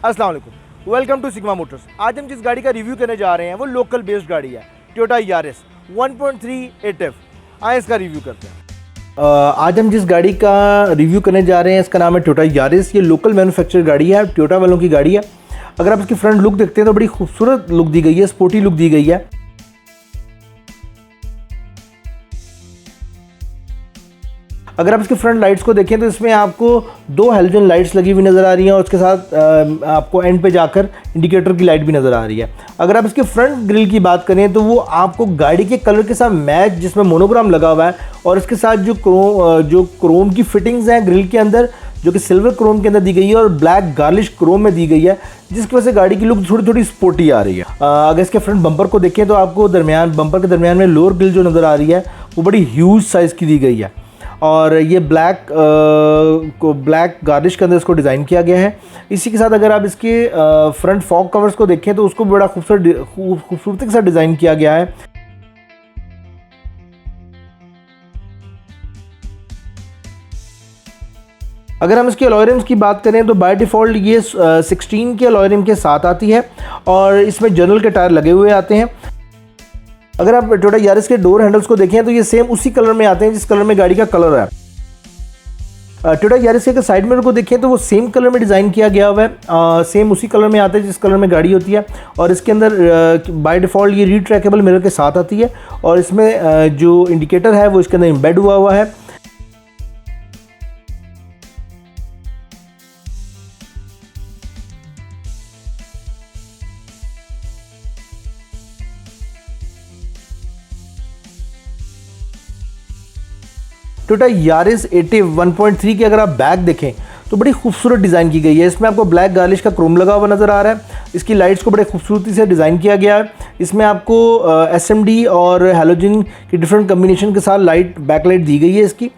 अस्सलाम वालेकुम, welcome to sigma Motors. आज हम जिस गाड़ी का रिव्यू करने जा रहे हैं वो लोकल बेस्ड गाड़ी है, टोयोटा यारिस 1.3 8F। आए इसका रिव्यू करते हैं। आज हम जिस गाड़ी का रिव्यू करने जा रहे हैं इसका नाम है टोयोटा यारिस। ये लोकल मैन्युफैक्चर गाड़ी है, टोयोटा वालों की गाड़ी है। अगर आप इसकी फ्रंट लुक देखते हैं तो बड़ी खूबसूरत लुक दी गई है, स्पोर्टी लुक दी गई है। अगर आप इसके फ्रंट लाइट्स को देखें तो इसमें आपको 2 हेलोजन लाइट्स लगी हुई नज़र आ रही हैं और उसके साथ आपको एंड पे जाकर इंडिकेटर की लाइट भी नज़र आ रही है। अगर आप इसके फ्रंट ग्रिल की बात करें तो वो आपको गाड़ी के कलर के साथ मैच, जिसमें मोनोग्राम लगा हुआ है और इसके साथ जो क्रोम की फिटिंग्स हैं ग्रिल के अंदर, जो कि सिल्वर क्रोम के अंदर दी गई है और ब्लैक गार्लिश क्रोम में दी गई है, जिसकी वजह से गाड़ी की लुक थोड़ी थोड़ी स्पोर्टी आ रही है। अगर इसके फ्रंट बम्पर को देखें तो आपको बम्पर के दरमियान में लोअर ग्रिल जो नज़र आ रही है वो बड़ी ह्यूज साइज़ की दी गई है और ये ब्लैक गार्निश के अंदर इसको डिज़ाइन किया गया है। इसी के साथ अगर आप इसके फ्रंट फॉग कवर्स को देखें तो उसको बड़ा खूबसूरती के साथ डिज़ाइन किया गया है। अगर हम इसके अलॉय रिम्स की बात करें तो बाय डिफ़ॉल्ट ये 16 के अलॉय रिम के साथ आती है और इसमें जर्नल के टायर लगे हुए आते हैं। अगर आप टोयोटा यारिस के डोर हैंडल्स को देखें तो ये सेम उसी कलर में आते हैं जिस कलर में गाड़ी का कलर है। टोयोटा यारिस के साइड मिरर को देखें तो वो सेम कलर में डिज़ाइन किया गया हुआ है, सेम उसी कलर में आता है जिस कलर में गाड़ी होती है और इसके अंदर बाय डिफ़ॉल्ट ये रीट्रैकेबल मिरर के साथ आती है और इसमें जो इंडिकेटर है वो इसके अंदर एम्बेड हुआ है। टोयोटा यारिस 1.3 की अगर आप बैक देखें तो बड़ी खूबसूरत डिज़ाइन की गई है। इसमें आपको ब्लैक गार्लिश का क्रोम लगा हुआ नज़र आ रहा है। इसकी लाइट्स को बड़े खूबसूरती से डिज़ाइन किया गया है। इसमें आपको एसएमडी और हैलोजन की डिफरेंट कम्बिनेशन के साथ बैकलाइट दी गई है इसकी।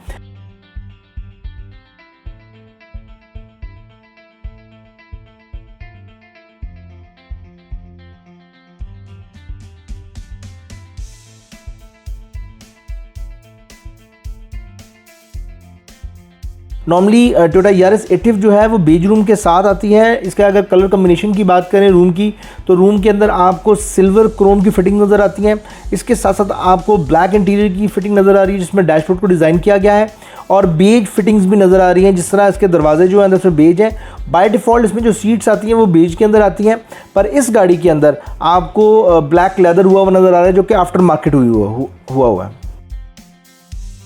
नॉर्मली टोयोटा यारिस एटिव जो है वो बेज रूम के साथ आती है। इसका अगर कलर कम्बिनेशन की बात करें रूम की तो रूम के अंदर आपको सिल्वर क्रोम की फिटिंग नज़र आती है। इसके साथ साथ आपको ब्लैक इंटीरियर की फिटिंग नज़र आ रही है जिसमें डैशबोर्ड को डिज़ाइन किया गया है और बेज फिटिंग्स भी नज़र आ रही हैं। जिस तरह इसके दरवाजे जो है अंदर से बेज हैं। बाय डिफ़ॉल्ट इसमें जो सीट्स आती हैं वो बेज के अंदर आती हैं, पर इस गाड़ी के अंदर आपको ब्लैक लेदर हुआ नज़र आ रहा है जो कि आफ्टर मार्केट हुआ है।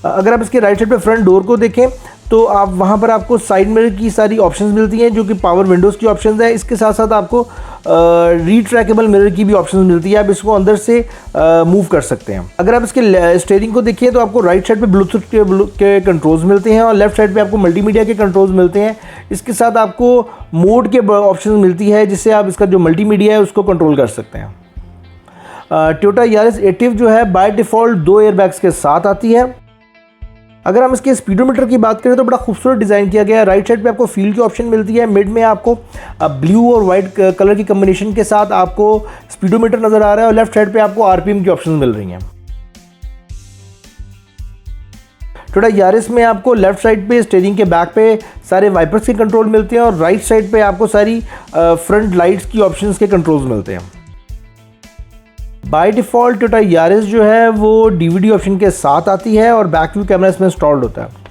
अगर आप इसके राइट साइड पे फ्रंट डोर को देखें तो आप वहाँ पर आपको साइड मिरर की सारी ऑप्शंस मिलती हैं जो कि पावर विंडोज़ की ऑप्शंस है। इसके साथ साथ आपको रीट्रैकेबल मिरर की भी ऑप्शंस मिलती है, आप इसको अंदर से मूव कर सकते हैं। अगर आप इसके स्टीयरिंग को देखिए तो आपको राइट साइड पे ब्लूटूथ के कंट्रोल्स मिलते हैं और लेफ्ट साइड पे आपको मल्टीमीडिया के कंट्रोल्स मिलते हैं। इसके साथ आपको मोड के ऑप्शन मिलती है जिससे आप इसका जो मल्टीमीडिया है उसको कंट्रोल कर सकते हैं। टोयोटा यारिस एटिव जो है बाय डिफ़ॉल्ट 2 एयरबैग्स के साथ आती है। अगर हम इसके स्पीडोमीटर की बात करें तो बड़ा खूबसूरत डिज़ाइन किया गया है। राइट साइड पे आपको फील की ऑप्शन मिलती है, मिड में आपको ब्लू और वाइट कलर की कम्बिनेशन के साथ आपको स्पीडोमीटर नज़र आ रहा है और लेफ्ट साइड पे आपको आरपीएम की ऑप्शन मिल रही हैं। टोयोटा यारिस में आपको लेफ्ट साइड पे स्टीयरिंग के बैक पे सारे वाइपर्स के कंट्रोल मिलते हैं और राइट साइड पे आपको सारी फ्रंट लाइट्स की ऑप्शंस के कंट्रोल्स मिलते हैं। बाय डिफ़ॉल्ट टोयोटा यारिस जो है वो डीवीडी ऑप्शन के साथ आती है और बैक व्यू कैमरा इसमें इंस्टॉल्ड होता है।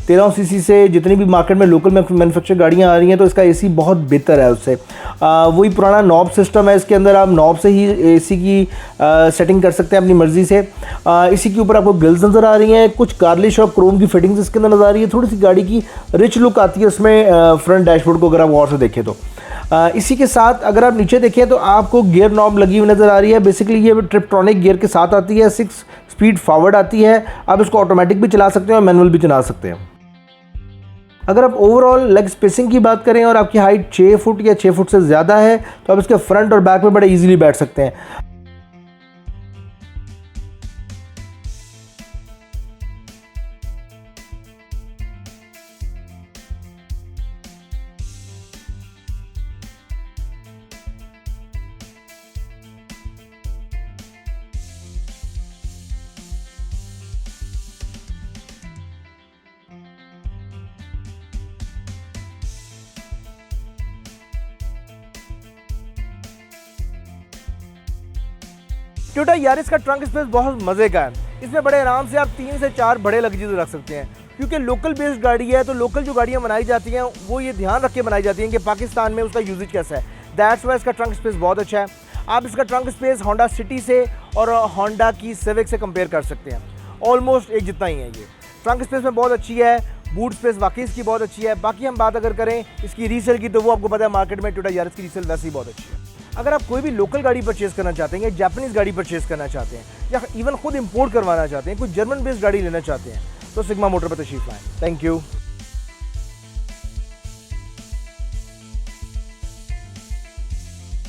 13 सीसी से जितनी भी मार्केट में लोकल मैन्युफैक्चर गाड़ियां आ रही हैं तो इसका एसी बहुत बेहतर है उससे। वही पुराना नॉब सिस्टम है, इसके अंदर आप नॉब से ही एसी की सेटिंग कर सकते हैं अपनी मर्ज़ी से। इसी के ऊपर आपको ग्रिल्स नज़र आ रही हैं, कुछ गार्लिश और क्रोम की फिटिंग्स इसके अंदर नज़र आ रही है। थोड़ी सी गाड़ी की रिच लुक आती है उसमें फ्रंट डैशबोर्ड को अगर आप गौर से देखें तो। इसी के साथ अगर आप नीचे देखें तो आपको गियर नॉब लगी हुई नज़र आ रही है। बेसिकली ये ट्रिप्टॉनिक गियर के साथ आती है, 6 स्पीड फॉरवर्ड आती है। आप इसको ऑटोमेटिक भी चला सकते हैं और मैनुअल भी चला सकते हैं। अगर आप ओवरऑल लेग स्पेसिंग की बात करें और आपकी हाइट 6 फुट या 6 फुट से ज़्यादा है तो आप इसके फ्रंट और बैक में बड़े इजीली बैठ सकते हैं। टोयोटा यारिस का ट्रंक स्पेस बहुत मज़े का है। इसमें बड़े आराम से आप 3 से 4 बड़े लगेजेस रख सकते हैं। क्योंकि लोकल बेस्ड गाड़ी है तो लोकल जो गाड़ियाँ बनाई जाती हैं वो ये ध्यान रख के बनाई जाती हैं कि पाकिस्तान में उसका यूजेज कैसा है। दैट्स वाई इसका ट्रंक स्पेस बहुत अच्छा है। आप इसका ट्रंक स्पेस होंडा सिटी से और होंडा की सिविक से कंपेयर कर सकते हैं, ऑलमोस्ट एक जितना ही है। ये ट्रंक स्पेस में बहुत अच्छी है, बूट स्पेस वाकई इसकी बहुत अच्छी है। बाकी हम बात अगर करें इसकी रीसेल की तो वो आपको पता है मार्केट में टोयोटा यारिस की रीसेल वैसे ही बहुत अच्छी है। अगर आप कोई भी लोकल गाड़ी परचेज करना चाहते हैं या जापानीज़ गाड़ी परचेज करना चाहते हैं या इवन खुद इंपोर्ट करवाना चाहते हैं, कोई जर्मन बेस्ड गाड़ी लेना चाहते हैं तो सिग्मा मोटर पर तशरीफ लाएं। Thank you.